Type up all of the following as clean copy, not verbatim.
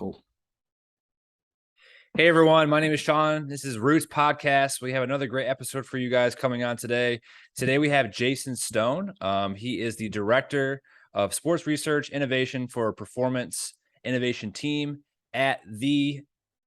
Cool. Hey everyone, my name is Sean. This is Roots Podcast. We have another great episode for you guys coming on today. Today we have Jason Stone. He is the Director of Sports Research Innovation for Performance Innovation Team at the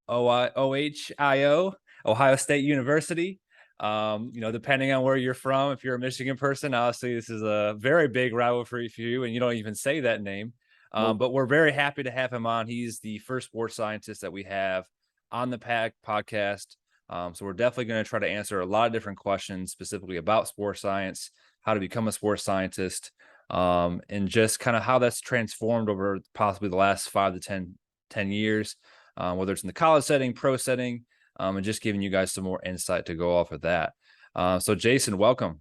OHIO, Ohio State University. Depending on where you're from, if you're a Michigan person, obviously this is a very big rivalry for you, and you don't even say that name. But we're very happy to have him on. He's the first sports scientist that we have on the podcast. So we're definitely going to try to answer a lot of different questions specifically about sports science, how to become a sports scientist, and just kind of how that's transformed over possibly the last 5 to 10 years, whether it's in the college setting, pro setting, and just giving you guys some more insight to go off of that. So Jason, welcome.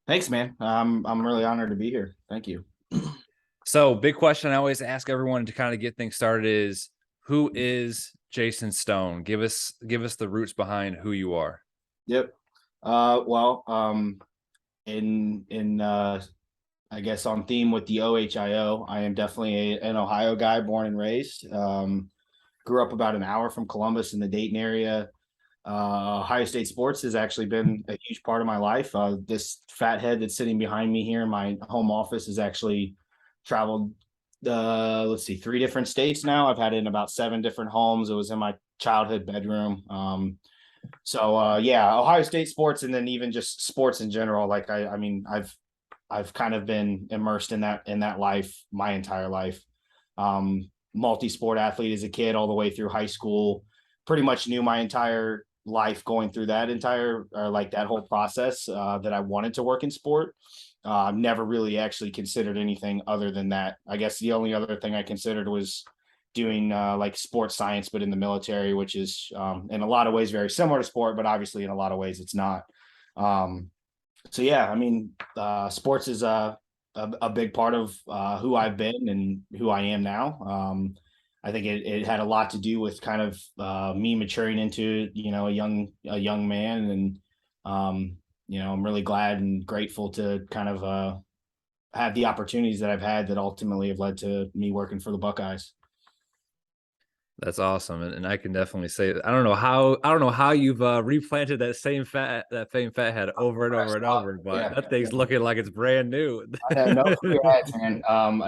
Thanks, man. I'm really honored to be here. Thank you. So big question I always ask everyone to kind of get things started is, who is Jason Stone? Give us the roots behind who you are. Yep. I guess on theme with the OHIO, I am definitely an Ohio guy, born and raised. Grew up about an hour from Columbus in the Dayton area. Ohio State sports has actually been a huge part of my life. This fat head that's sitting behind me here in my home office has actually traveled 3 different states now. I've had it in about 7 different homes. It was in my childhood bedroom. Ohio State sports, and then even just sports in general. Like I've kind of been immersed in that life my entire life. Multi-sport athlete as a kid all the way through high school. Pretty much knew my entire life going through that whole process that I wanted to work in sport. Never really actually considered anything other than that. I guess the only other thing I considered was doing sports science, but in the military, which is in a lot of ways very similar to sport, but obviously in a lot of ways it's not. Sports is a big part of who I've been and who I am now. I think it had a lot to do with kind of me maturing into, a young man. And, I'm really glad and grateful to kind of have the opportunities that I've had that ultimately have led to me working for the Buckeyes. That's awesome. And I can definitely say that. I don't know how you've replanted that same fat head over and over and over, but that thing's looking like it's brand new. I have no free ads, man. I'm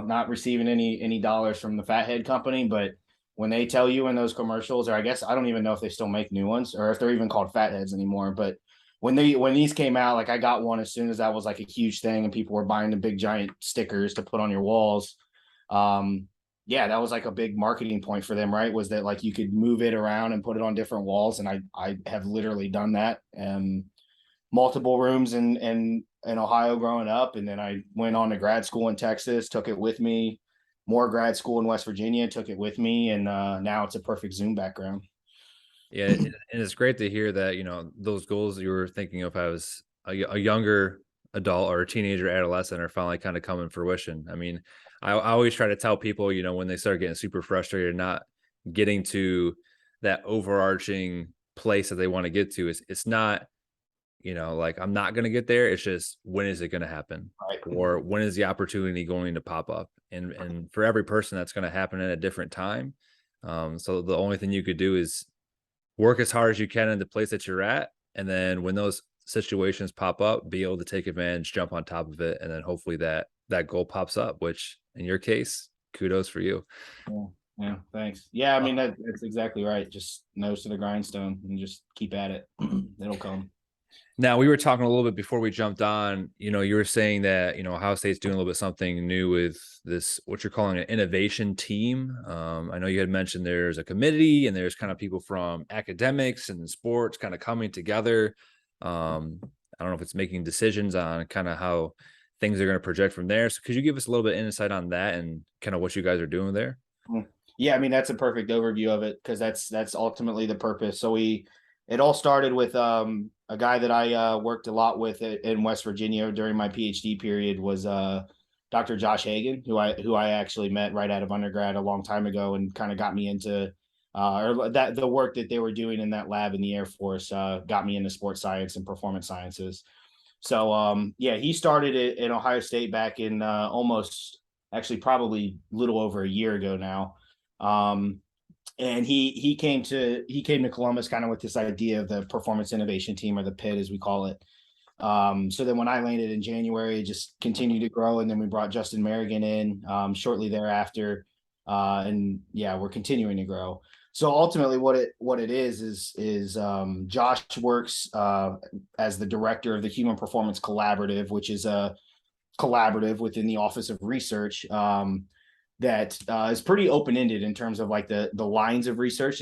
not receiving any dollars from the Fathead company, but when they tell you in those commercials, or I guess I don't even know if they still make new ones or if they're even called Fatheads anymore, but when these came out, like I got one as soon as that was like a huge thing and people were buying the big giant stickers to put on your walls. That was like a big marketing point for them, right? Was that like you could move it around and put it on different walls. And I have literally done that. Multiple rooms in Ohio growing up. And then I went on to grad school in Texas, took it with me, more grad school in West Virginia, took it with me. And now it's a perfect Zoom background. Yeah. And it's great to hear that, those goals you were thinking of as a younger adult or a teenager, adolescent are finally kind of coming fruition. I mean, I always try to tell people, when they start getting super frustrated, not getting to that overarching place that they want to get to, it's not, like I'm not going to get there. It's just, when is it going to happen? Right. Or when is the opportunity going to pop up? And for every person, that's going to happen at a different time. So the only thing you could do is work as hard as you can in the place that you're at. And then when those situations pop up, be able to take advantage, jump on top of it. And then hopefully that goal pops up, which in your case, kudos for you. Yeah, thanks. Yeah, I mean, that's exactly right. Just nose to the grindstone and just keep at it. It'll come. Now, we were talking a little bit before we jumped on, you were saying that, Ohio State's doing a little bit something new with this, what you're calling an innovation team. I know you had mentioned there's a committee and there's kind of people from academics and sports kind of coming together. I don't know if it's making decisions on kind of how things are going to project from there. So could you give us a little bit of insight on that and kind of what you guys are doing there? Yeah, I mean, that's a perfect overview of it because that's ultimately the purpose. So it all started with a guy that I worked a lot with in West Virginia during my Ph.D. period was Dr. Josh Hagan, who I actually met right out of undergrad a long time ago and kind of got me into the work that they were doing in that lab in the Air Force got me into sports science and performance sciences. So he started it in Ohio State back in almost actually probably a little over a year ago now. Um, and he came to Columbus kind of with this idea of the performance innovation team, or the PIT as we call it. So then when I landed in January, it just continued to grow, and then we brought Justin Merrigan in shortly thereafter, and yeah, we're continuing to grow. So ultimately, what it is Josh works as the director of the Human Performance Collaborative, which is a collaborative within the Office of Research. That is pretty open ended in terms of like the lines of research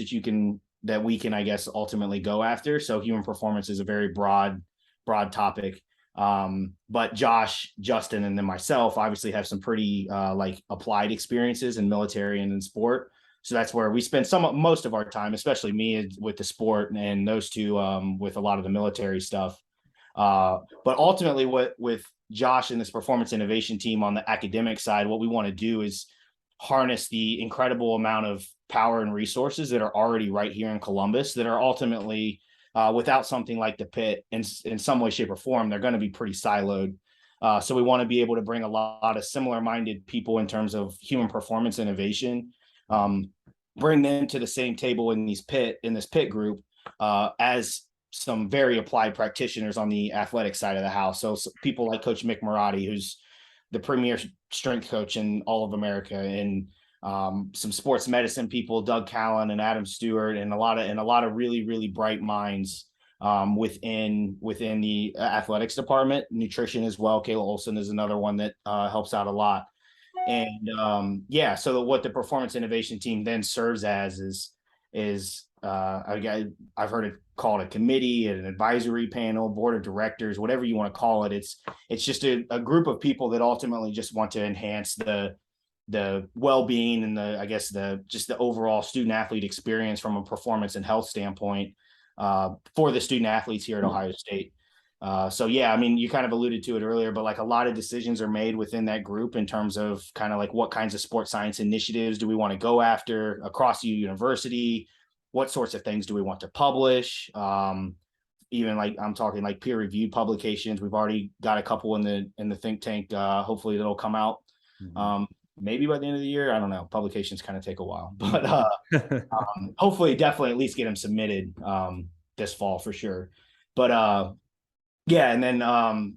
that we can, I guess, ultimately go after. So human performance is a very broad topic. But Josh, Justin, and then myself obviously have some pretty like applied experiences in military and in sport. So that's where we spend most of our time, especially me with the sport, and those two with a lot of the military stuff. But ultimately, what with Josh and this performance innovation team on the academic side, what we want to do is harness the incredible amount of power and resources that are already right here in Columbus that are ultimately without something like the PIT in some way, shape, or form, they're going to be pretty siloed. So we want to be able to bring a lot of similar minded people in terms of human performance innovation, bring them to the same table in this PIT group as some very applied practitioners on the athletic side of the house. So people like Coach Mick Marotti, who's the premier strength coach in all of America, and some sports medicine people, Doug Callan and Adam Stewart, and a lot of really, really bright minds within the athletics department. Nutrition as well. Kayla Olson is another one that helps out a lot. And yeah, so what the performance innovation team then serves as is I've heard it called a committee, an advisory panel, board of directors, whatever you want to call it. It's just a group of people that ultimately just want to enhance the well-being and the overall student athlete experience from a performance and health standpoint for the student athletes here at Ohio State. So yeah, I mean, you kind of alluded to it earlier, but like a lot of decisions are made within that group in terms of kind of like what kinds of sports science initiatives do we want to go after across the university? What sorts of things do we want to publish? Even like I'm talking like peer-reviewed publications. We've already got a couple in the think tank. Hopefully that'll come out. Maybe by the end of the year. I don't know. Publications kind of take a while, but hopefully definitely at least get them submitted this fall for sure. But yeah, and then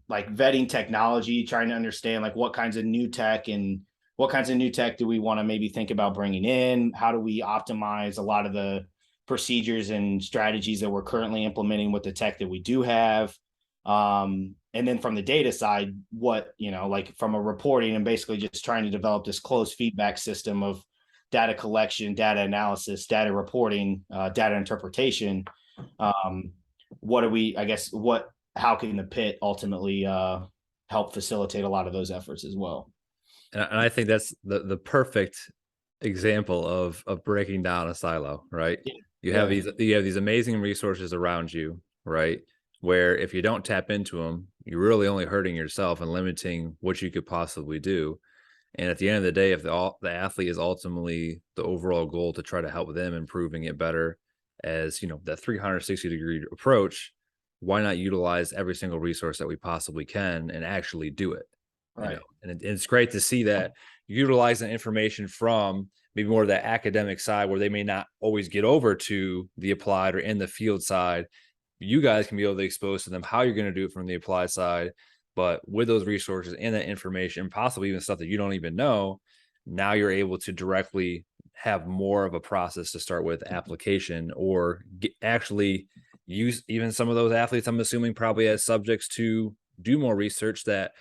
like vetting technology, trying to understand like what kinds of new tech do we want to maybe think about bringing in? How do we optimize a lot of the procedures and strategies that we're currently implementing with the tech that we do have? And then from the data side, like from a reporting and basically just trying to develop this closed feedback system of data collection, data analysis, data reporting, data interpretation. How can the PIT ultimately help facilitate a lot of those efforts as well? And I think that's the perfect example of breaking down a silo, right? Yeah. You have these amazing resources around you, right? Where if you don't tap into them, you're really only hurting yourself and limiting what you could possibly do. And at the end of the day, if the athlete is ultimately the overall goal to try to help them improving it better, as that 360-degree approach, why not utilize every single resource that we possibly can and actually do it? Right. And it's great to see that utilizing information from maybe more of that academic side where they may not always get over to the applied or in the field side. You guys can be able to expose to them how you're going to do it from the applied side, but with those resources and that information, possibly even stuff that you don't even know, now you're able to directly have more of a process to start with application, or actually use even some of those athletes, I'm assuming, probably as subjects to do more research that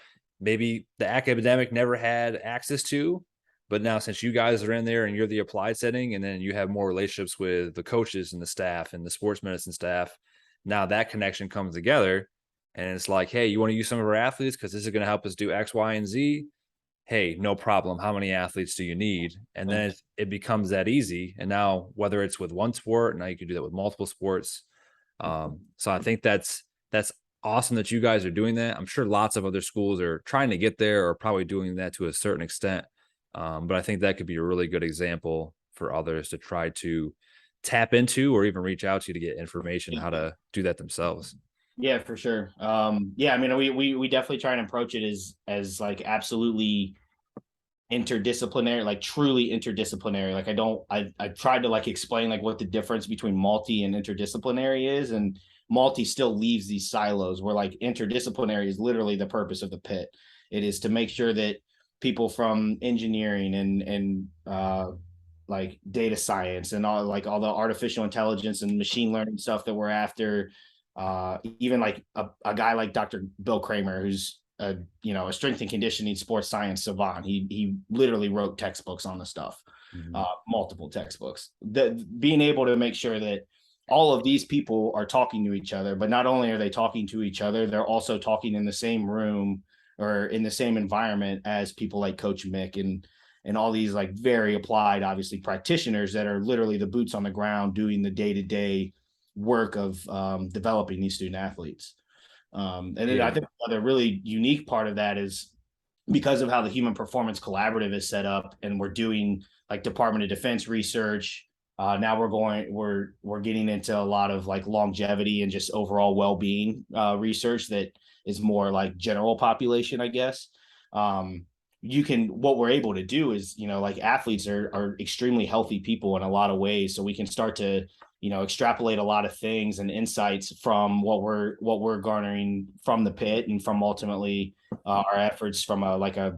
maybe the academic never had access to. But now, since you guys are in there and you're the applied setting, and then you have more relationships with the coaches and the staff and the sports medicine staff, now that connection comes together. And it's like, hey, you want to use some of our athletes because this is going to help us do X, Y, and Z? Hey, no problem. How many athletes do you need? And then it becomes that easy. And now, whether it's with one sport, now you can do that with multiple sports. So I think that's awesome that you guys are doing that. I'm sure lots of other schools are trying to get there or probably doing that to a certain extent. But I think that could be a really good example for others to try to tap into or even reach out to get information how to do that themselves. Yeah, for sure. Yeah, I mean, we definitely try and approach it as like absolutely interdisciplinary, like truly interdisciplinary. Like I tried to like explain like what the difference between multi and interdisciplinary is, and multi still leaves these silos where like interdisciplinary is literally the purpose of the pit. It is to make sure that people from engineering and like data science and all the artificial intelligence and machine learning stuff that we're after, even like a guy like Dr. Bill Kramer, who's a strength and conditioning sports science savant. He literally wrote textbooks on the stuff, multiple textbooks. Being able to make sure that all of these people are talking to each other, but not only are they talking to each other, they're also talking in the same room or in the same environment as people like Coach Mick and all these like very applied, obviously practitioners that are literally the boots on the ground doing the day-to-day work of developing these student athletes. And then I think the really unique part of that is because of how the Human Performance Collaborative is set up, and we're doing like Department of Defense research. Now we're getting into a lot of like longevity and just overall well-being research that is more like general population, I guess. What we're able to do is, like athletes are extremely healthy people in a lot of ways. So we can start to, extrapolate a lot of things and insights from what we're garnering from the pit and from ultimately our efforts from a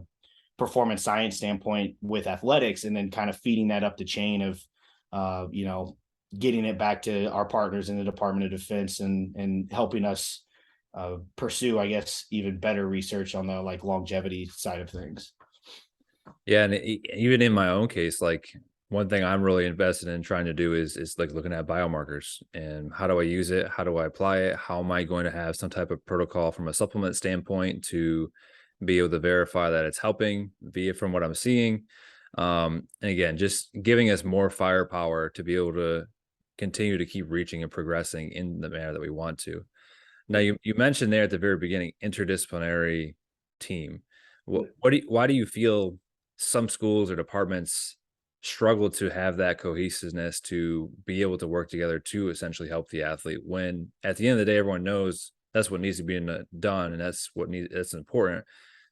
performance science standpoint with athletics, and then kind of feeding that up the chain of, getting it back to our partners in the Department of Defense and helping us pursue, I guess, even better research on the like longevity side of things. Yeah, and even in my own case, like one thing I'm really invested in trying to do is like looking at biomarkers and how do I use it? How do I apply it? How am I going to have some type of protocol from a supplement standpoint to be able to verify that it's helping via from what I'm seeing? And again, just giving us more firepower to be able to continue to keep reaching and progressing in the manner that we want to. Now, you mentioned there at the very beginning, interdisciplinary team. Why do you feel some schools or departments struggle to have that cohesiveness to be able to work together to essentially help the athlete when at the end of the day, everyone knows that's what needs to be done and that's important,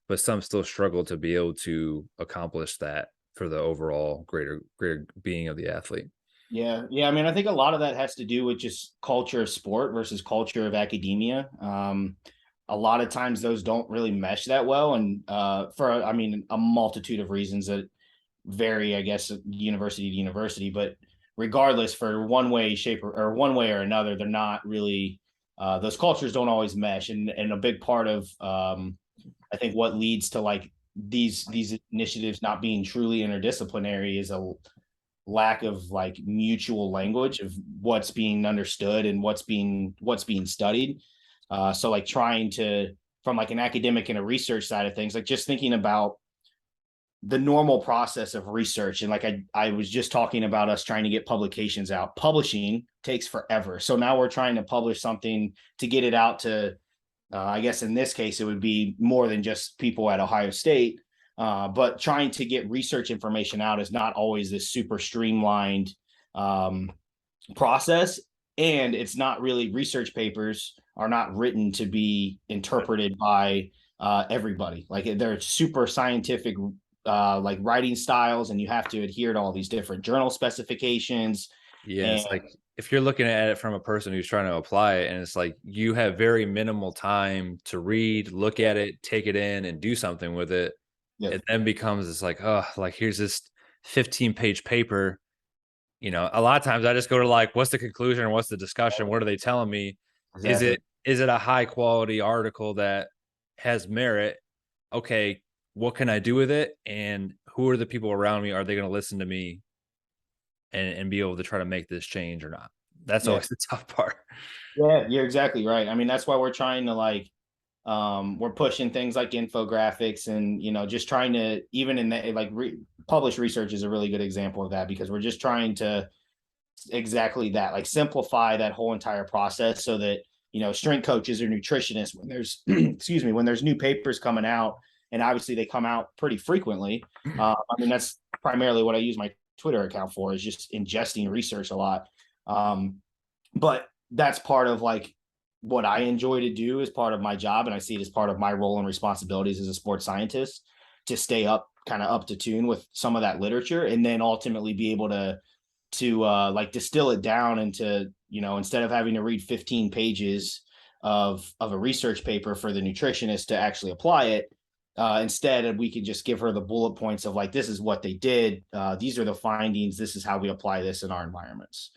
but some still struggle to be able to accomplish that for the overall greater being of the athlete. Yeah. Yeah. I mean, I think a lot of that has to do with just culture of sport versus culture of academia. A lot of times those don't really mesh that well. And I mean, a multitude of reasons that vary, I guess, university to university, but regardless, for one way, shape, or one way or another, they're not really, those cultures don't always mesh. And a big part of, I think what leads to like these initiatives not being truly interdisciplinary is a lack of like mutual language of what's being understood and what's being studied. So like trying to, from like an academic and a research side of things, like just thinking about the normal process of research. And like I was just talking about us trying to get publications out. Publishing takes forever. So now we're trying to publish something to get it out to, I guess in this case, it would be more than just people at Ohio State. But trying to get research information out is not always this super streamlined process. And it's not really, research papers are not written to be interpreted by everybody. Like they're super scientific like writing styles, and you have to adhere to all these different journal specifications. Yeah, And it's like if you're looking at it from a person who's trying to apply it, and it's like you have very minimal time to read, look at it, take it in, and do something with it. yeah, It then becomes this like, oh, like here's this 15-page paper. A lot of times I just go to like, what's the conclusion or what's the discussion? What are they telling me? Is exactly. it a high quality article that has merit? Okay, what can I do with it? And who are the people around me? Are they going to listen to me and be able to try to make this change or not? That's Yeah. always the tough part. Yeah, you're exactly right. I mean, that's why we're trying to like, we're pushing things like infographics and, just trying to, even in that, like published research is a really good example of that, because we're just trying to exactly that, like simplify that whole entire process so that, strength coaches or nutritionists, when there's, excuse me, when there's new papers coming out, and obviously they come out pretty frequently. I mean, that's primarily what I use my Twitter account for, is just ingesting research a lot. But that's part of like what I enjoy to do as part of my job. And I see it as part of my role and responsibilities as a sports scientist, to stay up kind of up to tune with some of that literature, and then ultimately be able to like distill it down into, instead of having to read 15 pages of a research paper for the nutritionist to actually apply it. Instead, we could just give her the bullet points of like, this is what they did. These are the findings. This is how we apply this in our environments.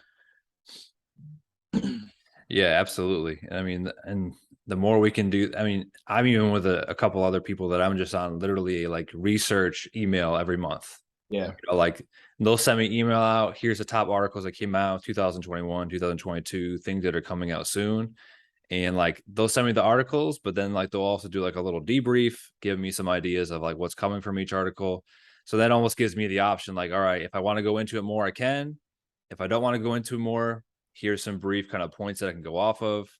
Yeah, absolutely. I mean, and the more we can do, I mean, I'm even with a couple other people that I'm just on literally like research email every month. Yeah. Like they'll send me email out. Here's the top articles that came out 2021, 2022, things that are coming out soon. And like they'll send me the articles, but then like they'll also do like a little debrief, give me some ideas of like what's coming from each article. So that almost gives me the option, like, all right, if I want to go into it more, I can. If I don't want to go into it more, here's some brief kind of points that I can go off of.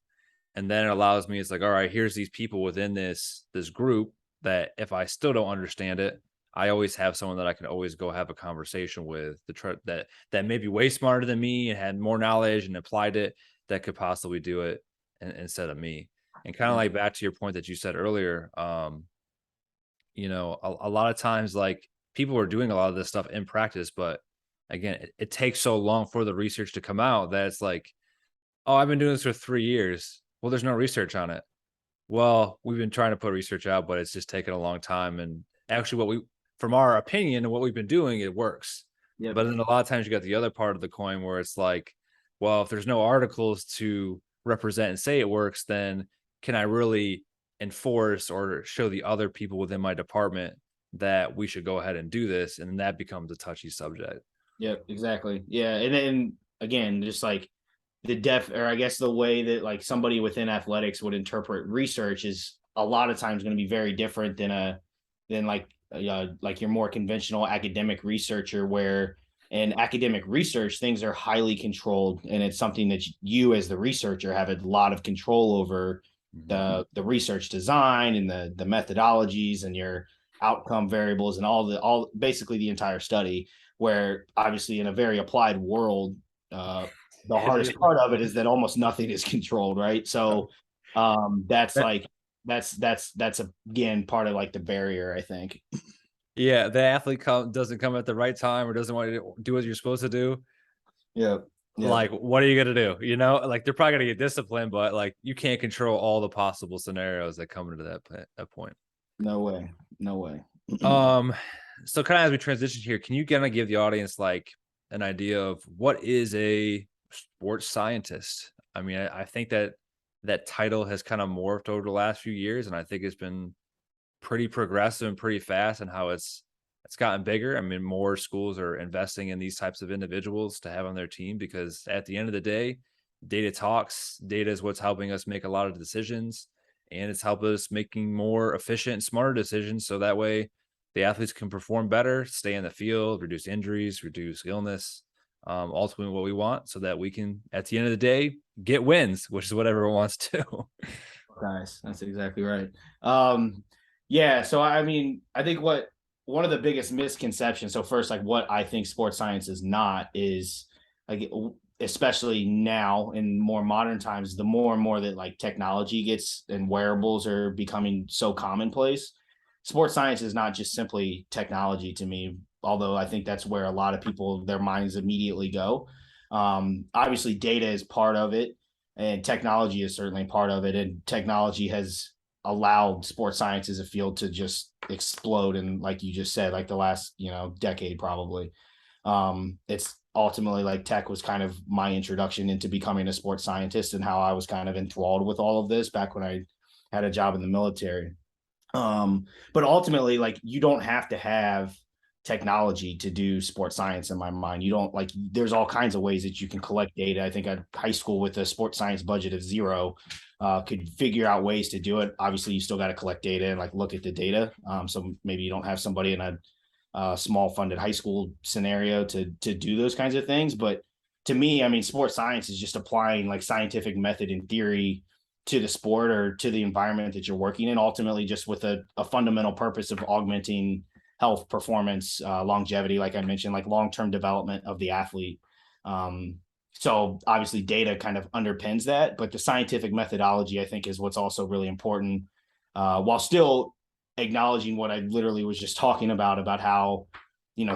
And then it allows me, it's like, all right, here's these people within this group that if I still don't understand it, I always have someone that I can always go have a conversation with to try that may be way smarter than me and had more knowledge and applied it, that could possibly do it instead of me. And kind of like back to your point that you said earlier, a lot of times like people are doing a lot of this stuff in practice, but again, it takes so long for the research to come out that it's like, oh, I've been doing this for 3 years. Well, there's no research on it. Well, we've been trying to put research out, but it's just taken a long time. And actually, from our opinion and what we've been doing, it works. Yep. But then a lot of times you got the other part of the coin where it's like, well, if there's no articles to represent and say it works, then can I really enforce or show the other people within my department that we should go ahead and do this? And then that becomes a touchy subject. Yep, exactly. Yeah. And then again, just like or I guess the way that like somebody within athletics would interpret research is a lot of times going to be very different than like your more conventional academic researcher, where in academic research things are highly controlled, and it's something that you as the researcher have a lot of control over the research design and the methodologies and your outcome variables and all basically the entire study, where obviously in a very applied world, the hardest part of it is that almost nothing is controlled, right? So that's like that's again part of like the barrier, I think. Yeah, the athlete doesn't come at the right time or doesn't want to do what you're supposed to do. Yeah. Yeah. Like, what are you gonna do? Like they're probably gonna get disciplined, but like you can't control all the possible scenarios that come into that point. No way. No way. Um, so kind of as we transition here, can you kind of give the audience like an idea of what is a sports scientist? I mean, I think that title has kind of morphed over the last few years, and I think it's been pretty progressive and pretty fast and how it's gotten bigger. I mean, more schools are investing in these types of individuals to have on their team because at the end of the day, data talks. Data is what's helping us make a lot of decisions, and it's helped us making more efficient and smarter decisions. So that way the athletes can perform better, stay in the field, reduce injuries, reduce illness. Ultimately what we want so that we can, at the end of the day, get wins, which is what everyone wants to. Nice. That's exactly right. Yeah. So I mean, I think one of the biggest misconceptions. So first, like what I think sports science is not is like, especially now in more modern times, the more and more that like technology gets and wearables are becoming so commonplace. Sports science is not just simply technology to me, although I think that's where a lot of people, their minds immediately go. Obviously, data is part of it, and technology is certainly part of it. And technology has allowed sports science as a field to just explode. And like you just said, like the last, decade probably. It's ultimately like tech was kind of my introduction into becoming a sports scientist and how I was kind of enthralled with all of this back when I had a job in the military. But ultimately, like you don't have to have technology to do sports science in my mind. You don't like there's all kinds of ways that you can collect data. I think at high school with a sports science budget of zero could figure out ways to do it. Obviously, you still got to collect data and like look at the data. So maybe you don't have somebody in a small funded high school scenario to do those kinds of things. But to me, I mean, sports science is just applying like scientific method and theory to the sport or to the environment that you're working in, ultimately just with a fundamental purpose of augmenting health, performance, longevity, like I mentioned, like long-term development of the athlete. So obviously data kind of underpins that, but the scientific methodology, I think, is what's also really important, while still acknowledging what I literally was just talking about how,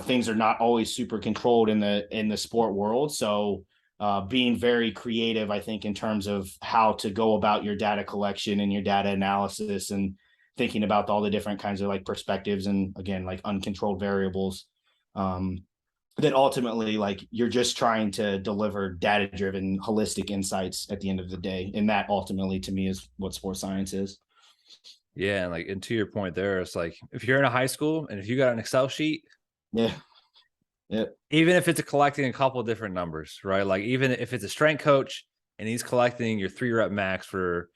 things are not always super controlled in the sport world. So being very creative, I think, in terms of how to go about your data collection and your data analysis, and thinking about all the different kinds of like perspectives and, again, like uncontrolled variables, that ultimately, like, you're just trying to deliver data driven holistic insights at the end of the day. And that ultimately, to me, is what sports science is. Yeah, and like, and to your point there, it's like if you're in a high school and if you got an Excel sheet, Yeah. Yeah. even if it's collecting a couple of different numbers, right? Like even if it's a strength coach and he's collecting your 3 rep max for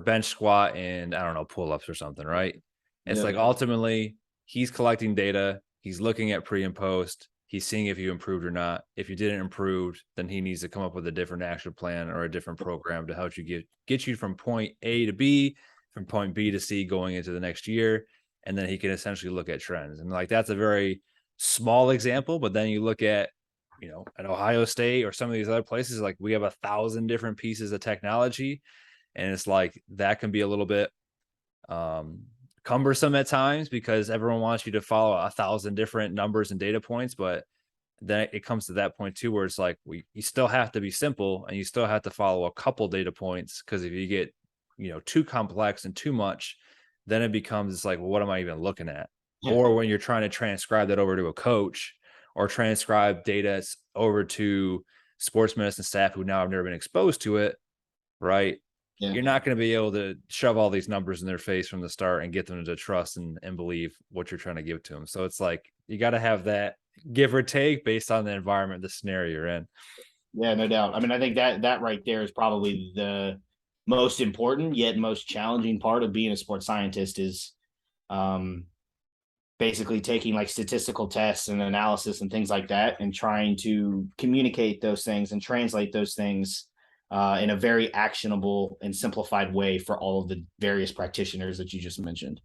bench squat and I don't know, pull-ups or something, right? It's Yeah. like ultimately he's collecting data, he's looking at pre and post, he's seeing if you improved or not. If you didn't improve, then he needs to come up with a different action plan or a different program to help you get you from point A to B, from point B to C going into the next year. And then he can essentially look at trends. And like that's a very small example, but then you look at, at Ohio State or some of these other places, like we have 1,000 different pieces of technology, and it's like that can be a little bit cumbersome at times because everyone wants you to follow 1,000 different numbers and data points, but then it comes to that point too where it's like you still have to be simple and you still have to follow a couple data points, because if you get too complex and too much, then it becomes, it's like, well, what am I even looking at? Yeah. Or when you're trying to transcribe that over to a coach or transcribe data over to sports medicine staff who now have never been exposed to it, right? Yeah. You're not going to be able to shove all these numbers in their face from the start and get them to trust and believe what you're trying to give to them. So it's like you got to have that give or take based on the environment, the scenario you're in. Yeah, no doubt. I mean, I think that right there is probably the most important yet most challenging part of being a sports scientist is, um, basically taking like statistical tests and analysis and things like that, and trying to communicate those things and translate those things in a very actionable and simplified way for all of the various practitioners that you just mentioned.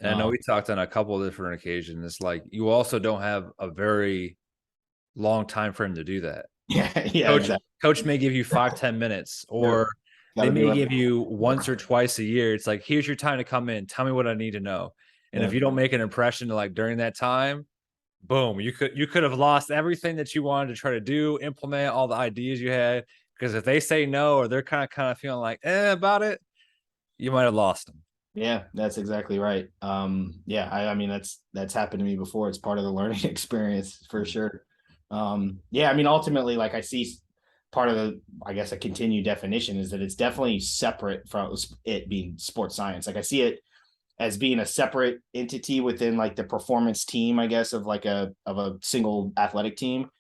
And I know we talked on a couple of different occasions. It's like you also don't have a very long time frame to do that. Yeah, yeah, Coach exactly. coach may give you 5-10 minutes, Yep. or Got they to be may right. give you once or twice a year. It's like, here's your time to come in. Tell me what I need to know. And if Yeah, you don't make an impression like during that time, boom, you could have lost everything that you wanted to try to do, implement all the ideas you had. Because if they say no or they're kind of feeling like about it, you might have lost them. yeah, that's exactly right. Yeah, I mean, that's happened to me before. It's part of the learning experience for sure. Yeah, I mean, ultimately, like, I see part of the, I guess, a continued definition is that it's definitely separate from it being sports science. Like, I see it as being a separate entity within like the performance team, I guess, of like a single athletic team.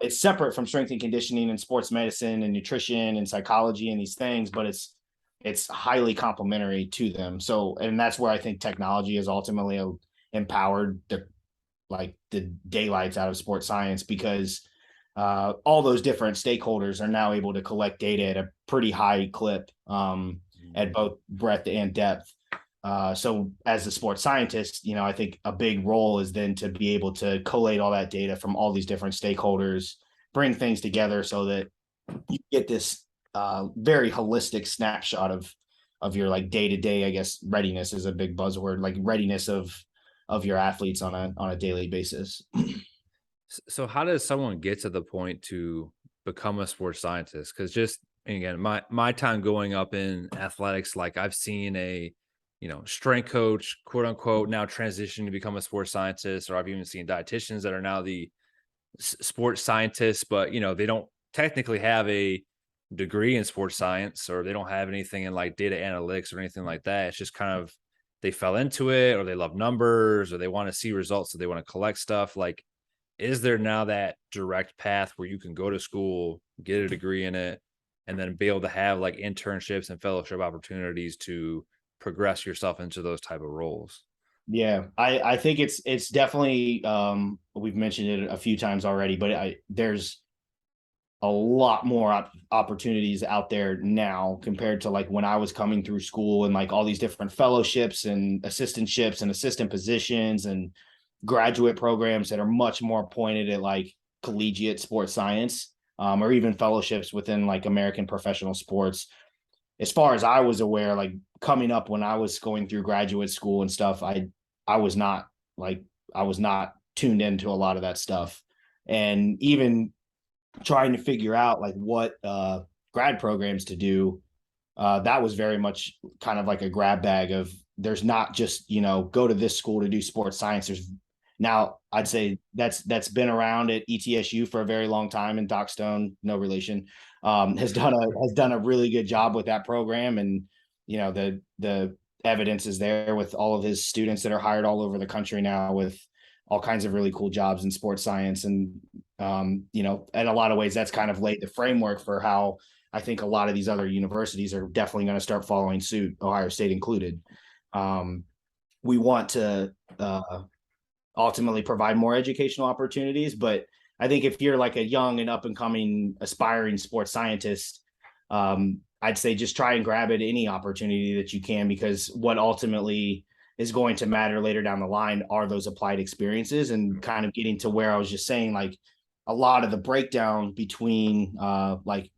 It's separate from strength and conditioning and sports medicine and nutrition and psychology and these things, but it's highly complementary to them. So, and that's where I think technology has ultimately empowered the daylights out of sports science, because all those different stakeholders are now able to collect data at a pretty high clip, at both breadth and depth. So as a sports scientist, I think a big role is then to be able to collate all that data from all these different stakeholders, bring things together so that you get this very holistic snapshot of your like day to day. I guess readiness is a big buzzword, like readiness of your athletes on a daily basis. So how does someone get to the point to become a sports scientist? Because just again, my time growing up in athletics, like I've seen a strength coach, quote unquote, now transition to become a sports scientist, or I've even seen dietitians that are now the sports scientists, but they don't technically have a degree in sports science, or they don't have anything in like data analytics or anything like that. It's just kind of they fell into it, or they love numbers, or they want to see results, so they want to collect stuff. Like, is there now that direct path where you can go to school, get a degree in it, and then be able to have like internships and fellowship opportunities to progress yourself into those type of roles? Yeah, I think it's definitely, we've mentioned it a few times already, but there's a lot more opportunities out there now compared to like when I was coming through school, and like all these different fellowships and assistantships and assistant positions and graduate programs that are much more pointed at like collegiate sports science, or even fellowships within like American professional sports. as far as I was aware, like coming up when I was going through graduate school and stuff, I was not like I was not tuned into a lot of that stuff. And even trying to figure out like what grad programs to do, that was very much kind of like a grab bag of there's not just, go to this school to do sports science. There's now I'd say that's been around at ETSU for a very long time, and Doc Stone, no relation, has done a really good job with that program. And the evidence is there with all of his students that are hired all over the country now with all kinds of really cool jobs in sports science. And in a lot of ways that's kind of laid the framework for how I think a lot of these other universities are definitely going to start following suit, Ohio State included. We want to ultimately provide more educational opportunities, but I think if you're like a young and up and coming aspiring sports scientist, I'd say just try and grab at any opportunity that you can, because what ultimately is going to matter later down the line are those applied experiences. And kind of getting to where I was just saying, like a lot of the breakdown between like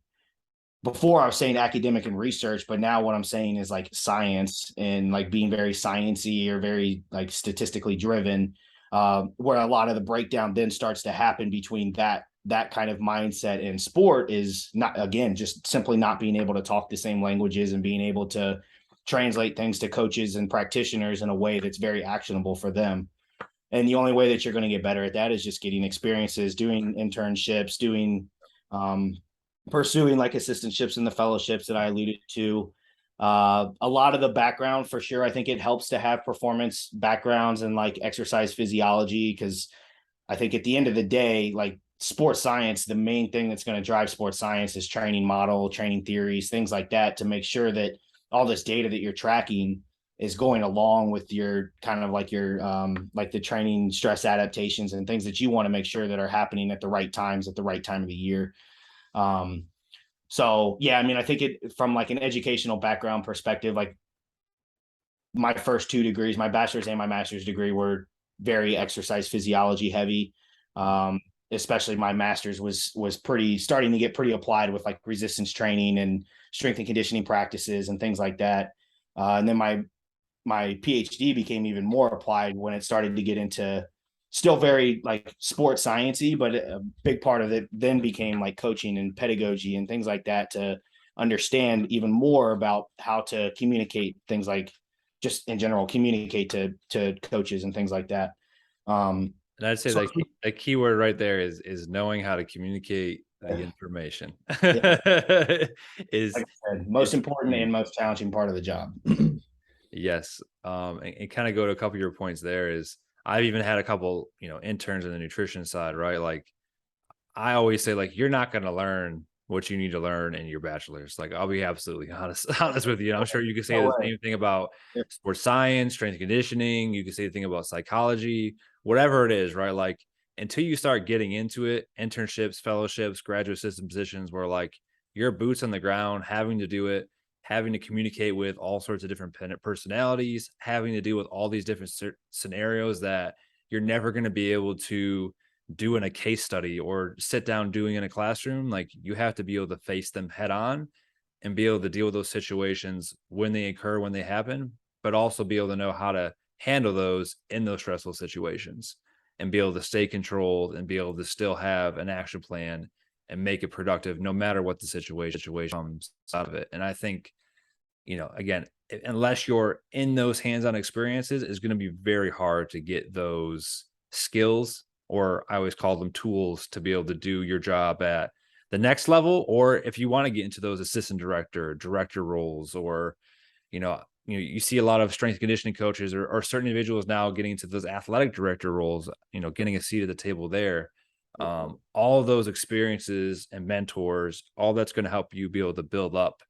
before I was saying academic and research, but now what I'm saying is like science and like being very sciencey or very like statistically driven, where a lot of the breakdown then starts to happen between that kind of mindset and sport is not, again, just simply not being able to talk the same languages and being able to translate things to coaches and practitioners in a way that's very actionable for them. And the only way that you're going to get better at that is just getting experiences, doing internships, doing pursuing like assistantships and the fellowships that I alluded to. A lot of the background for sure. I think it helps to have performance backgrounds and like exercise physiology, because I think at the end of the day, like sports science, the main thing that's going to drive sports science is training model, training theories, things like that, to make sure that all this data that you're tracking is going along with your kind of like your like the training stress adaptations and things that you want to make sure that are happening at the right times at the right time of the year. So yeah, I mean, I think it from like an educational background perspective, like my first two degrees, my bachelor's and my master's degree, were very exercise physiology heavy. Especially my master's was pretty starting to get pretty applied with like resistance training and strength and conditioning practices and things like that. And then my PhD became even more applied when it started to get into still very like sports sciencey, but a big part of it then became like coaching and pedagogy and things like that, to understand even more about how to communicate things, like just in general communicate to coaches and things like that. And I'd say So like a key word right there is knowing how to communicate the information. yeah, Is like I said, most is important huge. and most challenging part of the job. Yes. And kind of go to a couple of your points there is I've even had a couple, interns in the nutrition side, right? Like I always say, like, you're not gonna learn what you need to learn in your bachelor's. Like, I'll be absolutely honest honest with you. And I'm sure you could say No the way. same thing about sports science, strength and conditioning. You could say the thing about psychology, whatever it is, right? Like, until you start getting into it, internships, fellowships, graduate assistant positions where like your boots on the ground, having to do it, having to communicate with all sorts of different personalities, having to deal with all these different scenarios that you're never going to be able to do in a case study or sit down doing in a classroom. Like you have to be able to face them head on and be able to deal with those situations when they occur, when they happen, but also be able to know how to handle those in those stressful situations and be able to stay controlled and be able to still have an action plan and make it productive no matter what the situation comes out of it. And I think, again, unless you're in those hands-on experiences, it's going to be very hard to get those skills, or I always call them tools, to be able to do your job at the next level. Or if you want to get into those assistant director roles, or, you see a lot of strength conditioning coaches or certain individuals now getting into those athletic director roles, getting a seat at the table there. All of those experiences and mentors, all that's going to help you be able to build up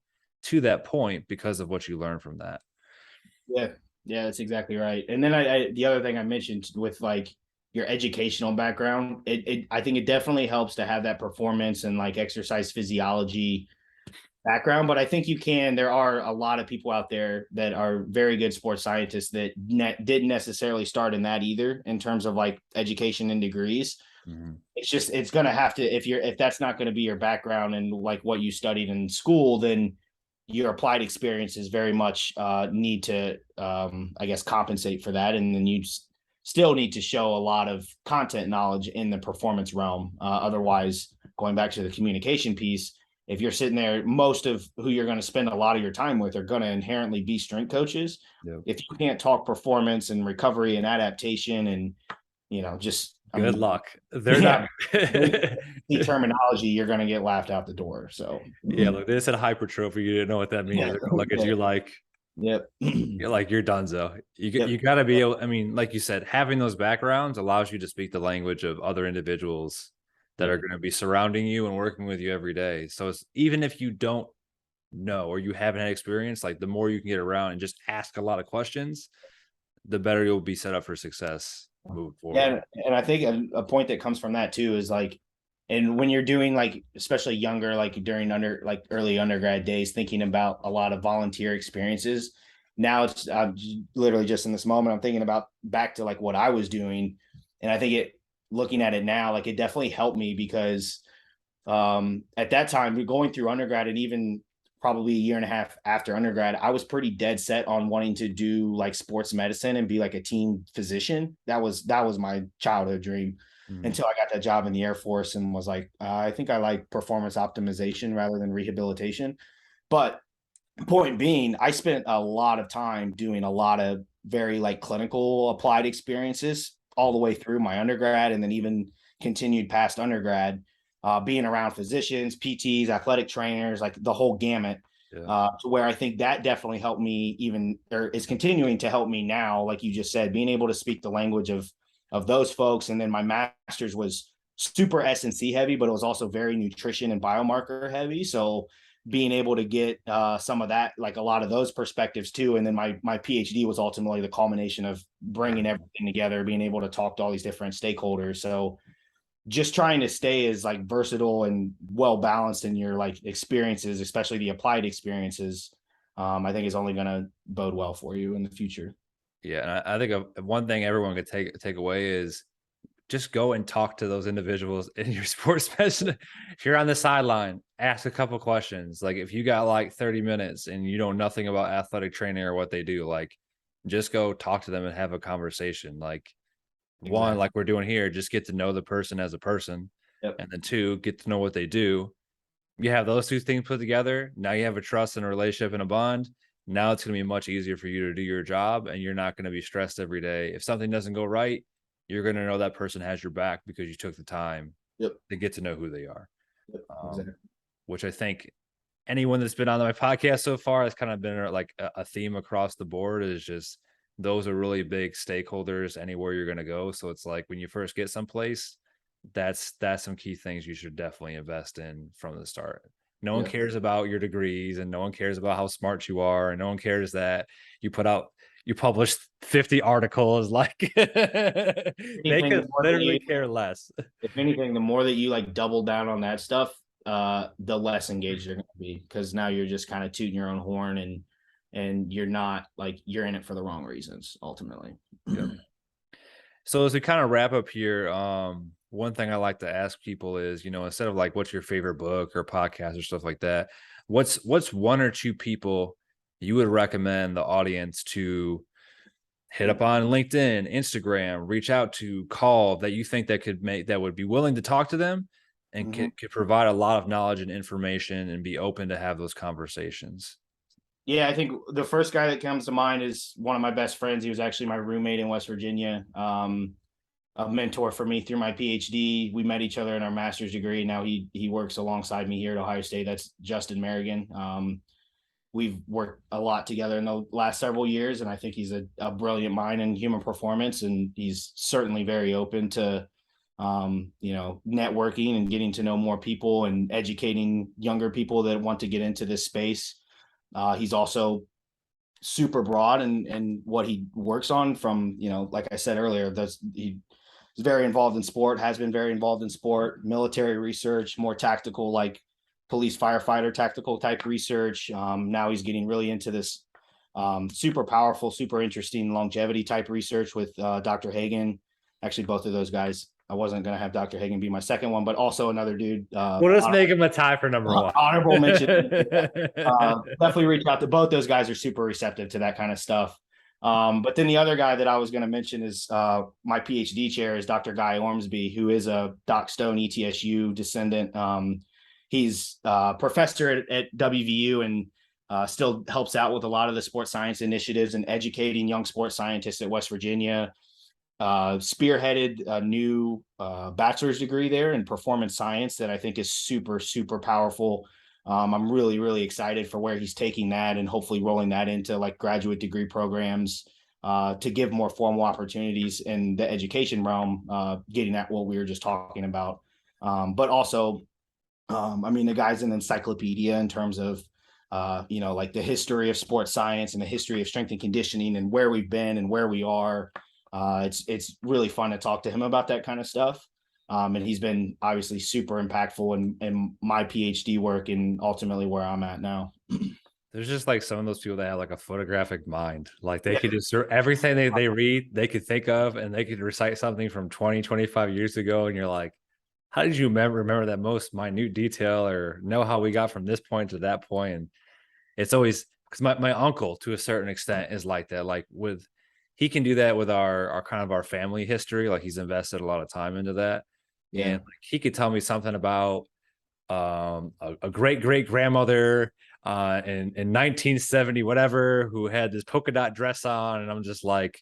to that point because of what you learn from that. Yeah, yeah, that's exactly right. And then the other thing I mentioned with like your educational background, I think it definitely helps to have that performance and like exercise physiology background. But I think there are a lot of people out there that are very good sports scientists that didn't necessarily start in that either, in terms of like education and degrees. It's going to have to, if that's not going to be your background and like what you studied in school, then your applied experiences very much need to, I guess, compensate for that. And then you still need to show a lot of content knowledge in the performance realm. Otherwise, going back to the communication piece, if you're sitting there, most of who you're going to spend a lot of your time with are going to inherently be strength coaches. Yep. If you can't talk performance and recovery and adaptation and, just good luck. They're not the terminology, you're going to get laughed out the door. So yeah, look, they said hypertrophy. You didn't know what that means. They're gonna look at you like, yep. you're like, you're donezo. Yep. You got to be able. I mean, like you said, having those backgrounds allows you to speak the language of other individuals that are going to be surrounding you and working with you every day. So it's, even if you don't know or you haven't had experience, like the more you can get around and just ask a lot of questions, the better you'll be set up for success moving forward. Yeah, and I think a point that comes from that too is like, and when you're doing like, especially younger, like during early undergrad days, thinking about a lot of volunteer experiences. Now it's literally just in this moment, I'm thinking about back to like what I was doing. And I think looking at it now, like it definitely helped me because at that time, going through undergrad and even probably a year and a half after undergrad, I was pretty dead set on wanting to do like sports medicine and be like a team physician. That was my childhood dream until I got that job in the Air Force and was like, I think I like performance optimization rather than rehabilitation. But point being, I spent a lot of time doing a lot of very like clinical applied experiences all the way through my undergrad and then even continued past undergrad. Being around physicians, PTs, athletic trainers, like the whole gamut, to where I think that definitely helped me or is continuing to help me now. Like you just said, being able to speak the language of those folks. And then my master's was super S&C heavy, but it was also very nutrition and biomarker heavy. So being able to get some of that, like a lot of those perspectives too. And then my PhD was ultimately the culmination of bringing everything together, being able to talk to all these different stakeholders. So just trying to stay as like versatile and well balanced in your like experiences, especially the applied experiences, I think is only going to bode well for you in the future. Yeah, and I think one thing everyone could take away is just go and talk to those individuals in your sports medicine. If you're on the sideline, ask a couple questions. Like if you got like 30 minutes and you know nothing about athletic training or what they do, like just go talk to them and have a conversation. Like one, like we're doing here, just get to know the person as a person. Yep. And then two, get to know what they do. You have those two things put together. Now you have a trust and a relationship and a bond. Now it's going to be much easier for you to do your job and you're not going to be stressed every day. If something doesn't go right, you're going to know that person has your back because you took the time to get to know who they are. Exactly. Which I think anyone that's been on my podcast so far has kind of been like a theme across the board is just those are really big stakeholders anywhere you're going to go. So it's like when you first get someplace, that's some key things you should definitely invest in from the start. No one cares about your degrees and no one cares about how smart you are. And no one cares that you published 50 articles. Like they could literally care less. If anything, the more that you like double down on that stuff, the less engaged you're going to be because now you're just kind of tooting your own horn and you're not like you're in it for the wrong reasons ultimately. So as we kind of wrap up here, one thing I like to ask people is, instead of like, what's your favorite book or podcast or stuff like that, what's one or two people you would recommend the audience to hit up on LinkedIn, Instagram, reach out to, call that you think that would be willing to talk to them and could provide a lot of knowledge and information and be open to have those conversations? Yeah, I think the first guy that comes to mind is one of my best friends. He was actually my roommate in West Virginia, a mentor for me through my PhD. We met each other in our master's degree. Now he works alongside me here at Ohio State. That's Justin Merrigan. We've worked a lot together in the last several years, and I think he's a brilliant mind in human performance, and he's certainly very open to networking and getting to know more people and educating younger people that want to get into this space. He's also super broad and what he works on from, like I said earlier, he's very involved in sport, has been very involved in sport, military research, more tactical, like police firefighter tactical type research. Now he's getting really into this super powerful, super interesting longevity type research with Dr. Hagen. Actually, both of those guys I wasn't going to have Dr. Hagen be my second one, but also another dude. We'll just make him a tie for number one. Honorable mention. Definitely reach out to both those guys. Are super receptive to that kind of stuff. But then the other guy that I was going to mention is my PhD chair is Dr. Guy Ormsby, who is a Doc Stone ETSU descendant. He's professor at WVU and still helps out with a lot of the sports science initiatives and educating young sports scientists at West Virginia. Spearheaded a new bachelor's degree there in performance science that I think is super, super powerful. I'm really, really excited for where he's taking that and hopefully rolling that into like graduate degree programs to give more formal opportunities in the education realm, getting at what we were just talking about. But also, I mean, the guy's an encyclopedia in terms of, like the history of sports science and the history of strength and conditioning and where we've been and where we are. It's really fun to talk to him about that kind of stuff. And he's been obviously super impactful in my PhD work and ultimately where I'm at now. There's just like some of those people that have like a photographic mind. Like they could just everything they read, they could think of, and they could recite something from 20, 25 years ago. And you're like, how did you remember that most minute detail or know how we got from this point to that point? And it's always because my uncle to a certain extent is like that. Like he can do that with our kind of our family history. Like he's invested a lot of time into that. Yeah. And like, he could tell me something about a great grandmother in 1970 whatever who had this polka dot dress on, and I'm just like,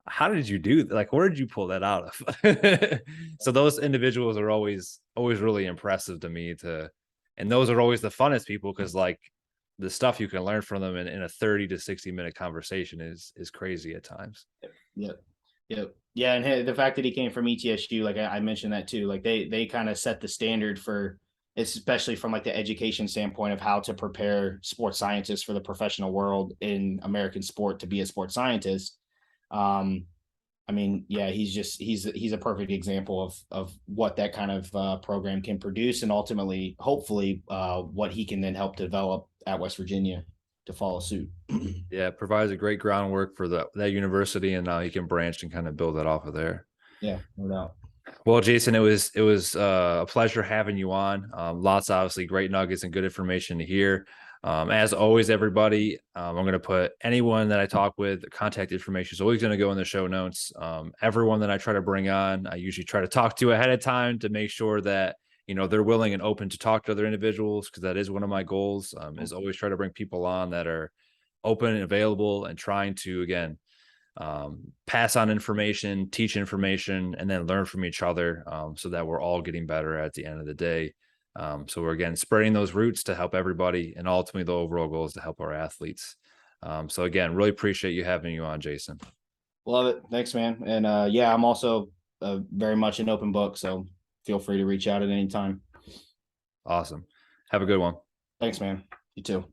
how did you do that? Like, where did you pull that out of? So those individuals are always really impressive to me and those are always the funnest people because like the stuff you can learn from them in a 30 to 60-minute conversation is crazy at times. Yep. Yeah, and the fact that he came from ETSU, like I mentioned that too, like they kind of set the standard for, especially from like the education standpoint of how to prepare sports scientists for the professional world in American sport to be a sports scientist. I mean, yeah, he's a perfect example of what that kind of program can produce, and ultimately, hopefully, what he can then help develop at West Virginia to follow suit. Yeah, it provides a great groundwork for that university, and now he can branch and kind of build that off of there. Yeah, no doubt. Well, Jason, it was a pleasure having you on. Lots, obviously, great nuggets and good information to hear. As always, everybody, I'm going to put anyone that I talk with, contact information is always going to go in the show notes. Everyone that I try to bring on, I usually try to talk to ahead of time to make sure that they're willing and open to talk to other individuals, because that is one of my goals. Is always try to bring people on that are open and available and trying to, again, pass on information, teach information, and then learn from each other, so that we're all getting better at the end of the day. So we're, again, spreading those roots to help everybody, and ultimately the overall goal is to help our athletes. So again, really appreciate you having you on, Jason. Love it. Thanks, man. And yeah, I'm also very much an open book, so feel free to reach out at any time. Awesome. Have a good one. Thanks, man. You too.